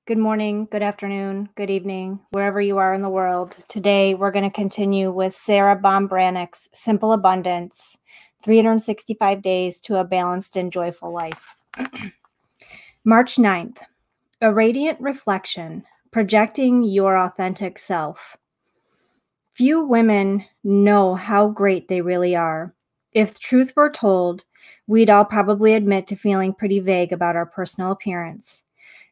Good morning, good afternoon, good evening, wherever you are in the world. Today, we're going to continue with Sarah Bombranick's Simple Abundance, 365 Days to a Balanced and Joyful Life. March 9th, a radiant reflection, projecting your authentic self. Few women know how great they really are. If the truth were told, we'd all probably admit to feeling pretty vague about our personal appearance.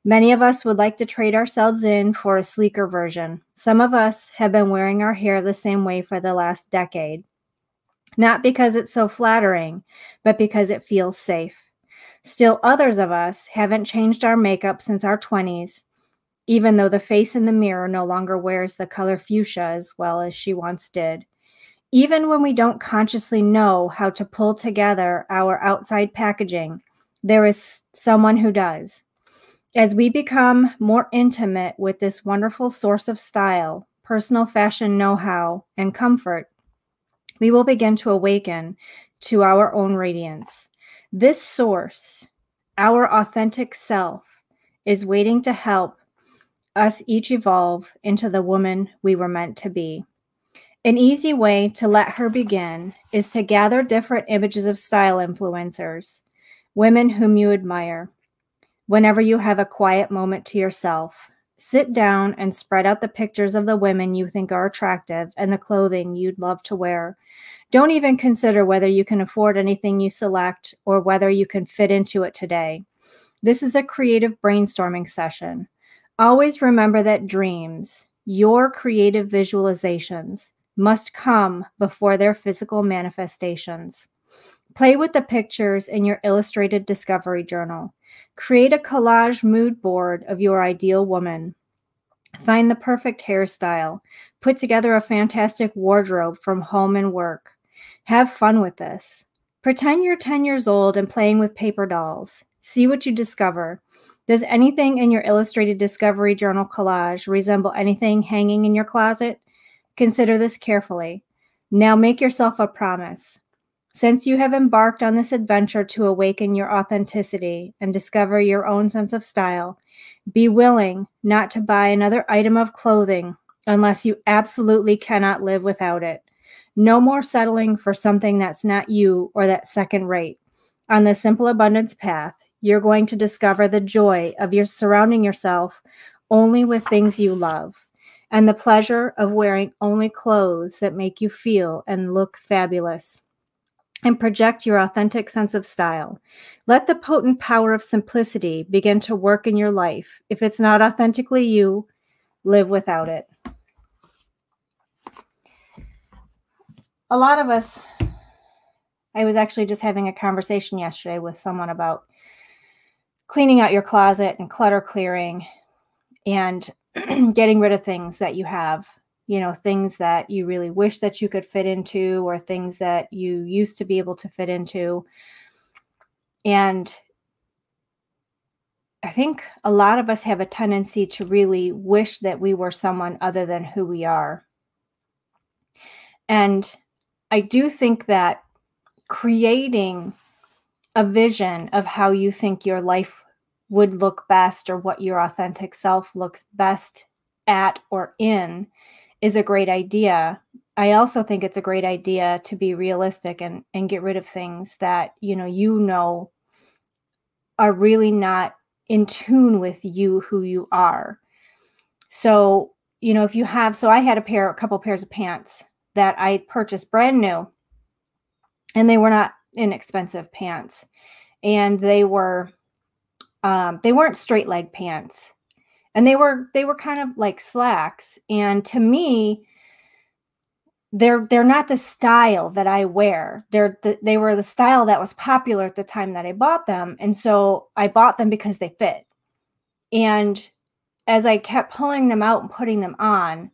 Many of us would like to trade ourselves in for a sleeker version. Some of us have been wearing our hair the same way for the last decade. Not because it's so flattering, but because it feels safe. Still, others of us haven't changed our makeup since our 20s, even though the face in the mirror no longer wears the color fuchsia as well as she once did. Even when we don't consciously know how to pull together our outside packaging, there is someone who does. As we become more intimate with this wonderful source of style, personal fashion know-how, and comfort, we will begin to awaken to our own radiance. This source, our authentic self, is waiting to help us each evolve into the woman we were meant to be. An easy way to let her begin is to gather different images of style influencers, women whom you admire. Whenever you have a quiet moment to yourself, sit down and spread out the pictures of the women you think are attractive and the clothing you'd love to wear. Don't even consider whether you can afford anything you select or whether you can fit into it today. This is a creative brainstorming session. Always remember that dreams, your creative visualizations, must come before their physical manifestations. Play with the pictures in your illustrated discovery journal. Create a collage mood board of your ideal woman. Find the perfect hairstyle. Put together a fantastic wardrobe from home and work. Have fun with this. Pretend you're 10 years old and playing with paper dolls. See what you discover. Does anything in your illustrated discovery journal collage resemble anything hanging in your closet? Consider this carefully. Now make yourself a promise. Since you have embarked on this adventure to awaken your authenticity and discover your own sense of style, be willing not to buy another item of clothing unless you absolutely cannot live without it. No more settling for something that's not you or that's second rate. On the Simple Abundance path, you're going to discover the joy of your surrounding yourself only with things you love, and the pleasure of wearing only clothes that make you feel and look fabulous. And project your authentic sense of style. Let the potent power of simplicity begin to work in your life. If it's not authentically you, live without it. A lot of us, I was actually just having a conversation yesterday with someone about cleaning out your closet and clutter clearing and getting rid of things that you have. Things that you really wish that you could fit into or things that you used to be able to fit into. And I think a lot of us have a tendency to really wish that we were someone other than who we are. And I do think that creating a vision of how you think your life would look best or what your authentic self looks best at or in is a great idea. I also think it's a great idea to be realistic and get rid of things that, are really not in tune with you, who you are. So, if you have, so I had a couple pairs of pants that I purchased brand new, and they were not inexpensive pants. And they weren't straight leg pants. And they were kind of like slacks. And to me, they're not the style that I wear. They were the style that was popular at the time that I bought them. And so I bought them because they fit. And as I kept pulling them out and putting them on,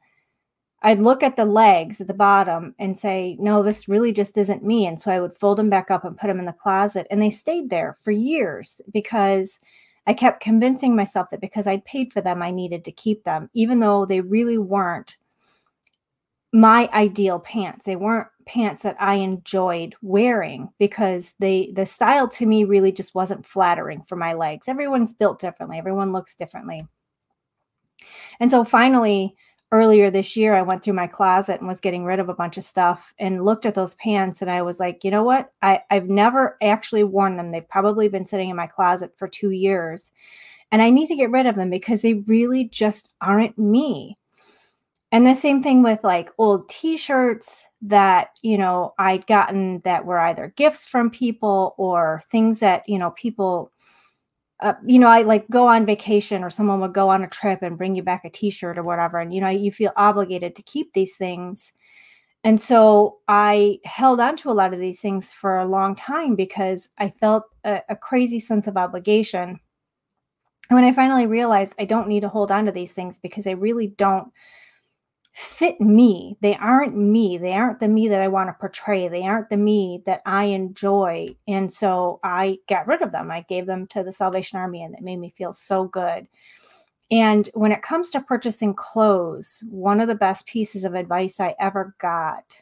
I'd look at the legs at the bottom and say, no, this really just isn't me. And so I would fold them back up and put them in the closet. And they stayed there for years because I kept convincing myself that because I'd paid for them, I needed to keep them, even though they really weren't my ideal pants. They weren't pants that I enjoyed wearing because the style to me really just wasn't flattering for my legs. Everyone's built differently. Everyone looks differently. And so finally, earlier this year, I went through my closet and was getting rid of a bunch of stuff and looked at those pants. And I was like, you know what? I've never actually worn them. They've probably been sitting in my closet for 2 years. And I need to get rid of them because they really just aren't me. And the same thing with like old t-shirts that, I'd gotten that were either gifts from people or things that, people, I like go on vacation or someone would go on a trip and bring you back a t-shirt or whatever. And, you feel obligated to keep these things. And so I held on to a lot of these things for a long time because I felt a crazy sense of obligation. And when I finally realized I don't need to hold on to these things because they really don't fit me. They aren't me. They aren't the me that I want to portray. They aren't the me that I enjoy. And so I got rid of them. I gave them to the Salvation Army and it made me feel so good. And when it comes to purchasing clothes, one of the best pieces of advice I ever got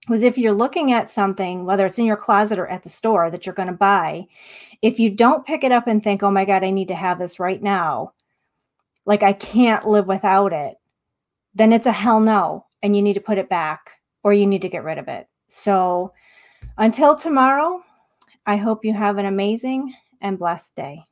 was if you're looking at something, whether it's in your closet or at the store that you're going to buy, if you don't pick it up and think, oh my God, I need to have this right now, like I can't live without it, then it's a hell no. And you need to put it back or you need to get rid of it. So until tomorrow, I hope you have an amazing and blessed day.